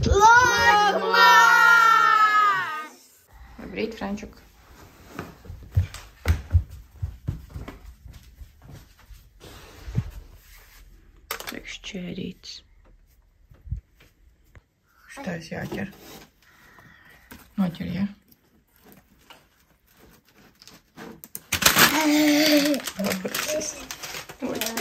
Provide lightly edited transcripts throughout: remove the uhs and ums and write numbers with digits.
Vlogmas! Labrīt, Frančuk. Šķērīts. Šitais jāķer. Noķer, jā? Labrīcis. Noķer.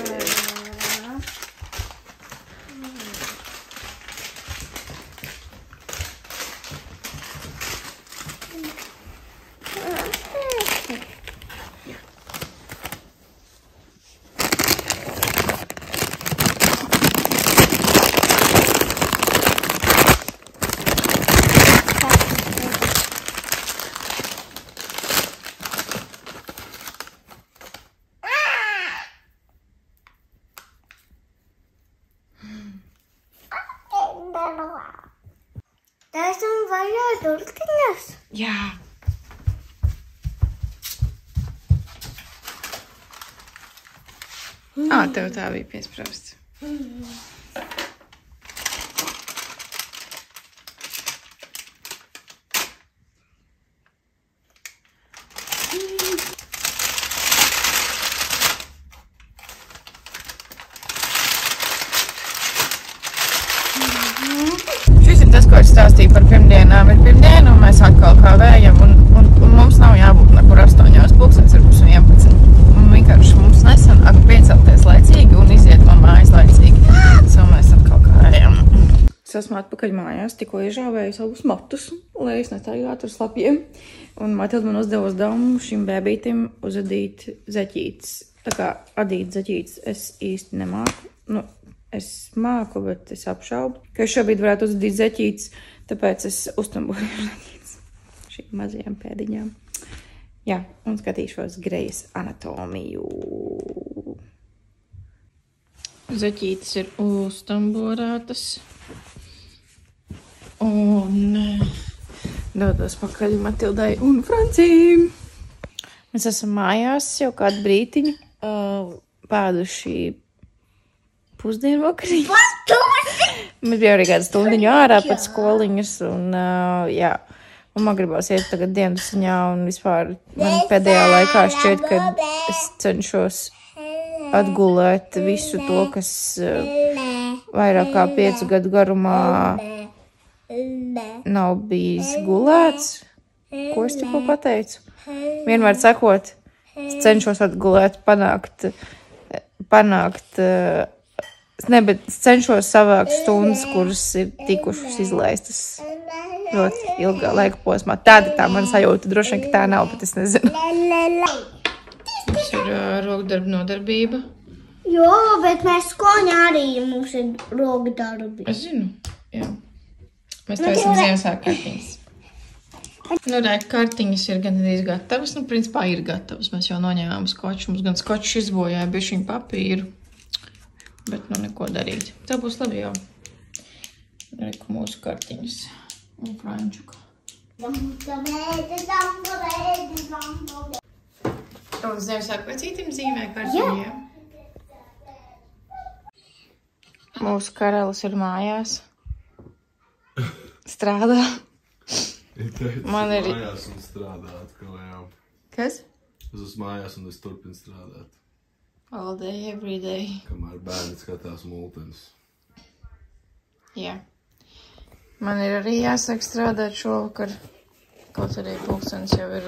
Taisam vaļā durtiņas? Jā. Tev tā bija piesprausts. Šis ir tas, ko es stāstīju par pirmdienām. Ir pirmdiena, un mēs atkal kavējam, un mums nav jābūt nekur 8:30–11. Un vienkārši mums nesanāk piecelties laicīgi un iziet no mājas laicīgi. So mēs atkal kavējam. Es esmu atpakaļ mājās, tikko iežāvēju savus matus, lai es netaigātu ar slapjiem. Un Matilda man uzdeva uzdevumu šim bēbītim uzadīt zeķītes. Tā kā adīt zeķītes es īsti nemāku. Nu, es māku, bet es apšaubu, ka es šobrīd varētu uzadīt zeķītes, tāpēc es uztamboju zeķītes šīm mazajām pēdiņām. Jā, un skatīšos Grejas anatomiju. Zeķītes ir uztamborētas. Un dodos pakaļ Matildai un Francīm. Mēs esam mājās jau kādu brītiņu pēduši pusdienu vakariņas. Mēs bija arī kādu stundiņu ārā pēc skoliņas un jā. Un man gribās iet tagad dienasiņā un vispār man pēdējā laikā šķiet, ka es cenšos atgulēt visu to, kas vairāk kā 5 gadu garumā nav bijis gulēts. Ko es tikko pateicu? Vienmēr sakot, es cenšos atgulēt, bet cenšos savākt stundas, kuras ir tikušas izlaistas ļoti ilgā laika posmā. Tāda tā man sajūta, droši vien, ka tā nav, bet es nezinu. Mums ir rokdarba nodarbība. Jo, bet mēs skoņā arī mums ir rokdarbi. Es zinu, jā. Mēs tev esam Ziemassvētku kartiņas. Nu, kartiņas ir gan arī gatavas, nu, principā ir gatavas. Mēs jau noņēmām skoču, mums gan skočs izbojāja bišķiņu papīru, bet nu neko darīt. Tā būs labi jau. Reku mūsu kartiņas. Un Frančuka. Un Ziemassvētku vecītim zīmē kartiņu, jā. Mūsu karalis ir mājās. Strādā. Man ir... Mājās un strādāt, kā jau. Kas? Es esmu mājās un es turpinu strādāt. All day, every day. Kamēr bērni skatās multenis. Jā. Man ir arī jāsāk strādāt šovakar. Kaut arī pulkstenis jau ir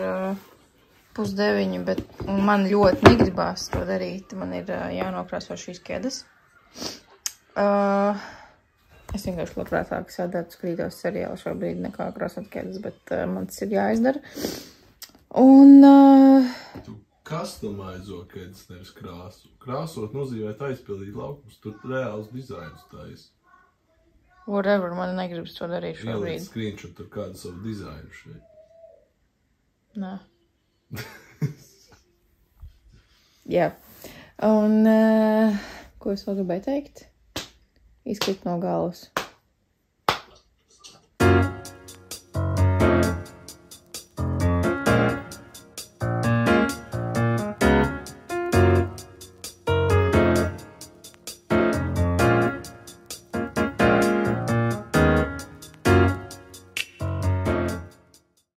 8:30, bet man ļoti negribās to darīt. Man ir jānokrāso šīs ķedas. Es vienkārši labprātāk sēdētu skatītos seriālu šobrīd nekā krāsot ķedas, bet man tas ir jāizdara. Un... Tu customaizo ķedas, nevis krāsu. Krāsot nozīmē aizpildīt laukumus, tur reāls dizainus taisa. Whatever, man negribas to darīt šobrīd. Ielikt screenshot ar kādu savu dizainu šeit. Nē. Jā. Un ko es vēl gribēju teikt? Izkrīt no galvas.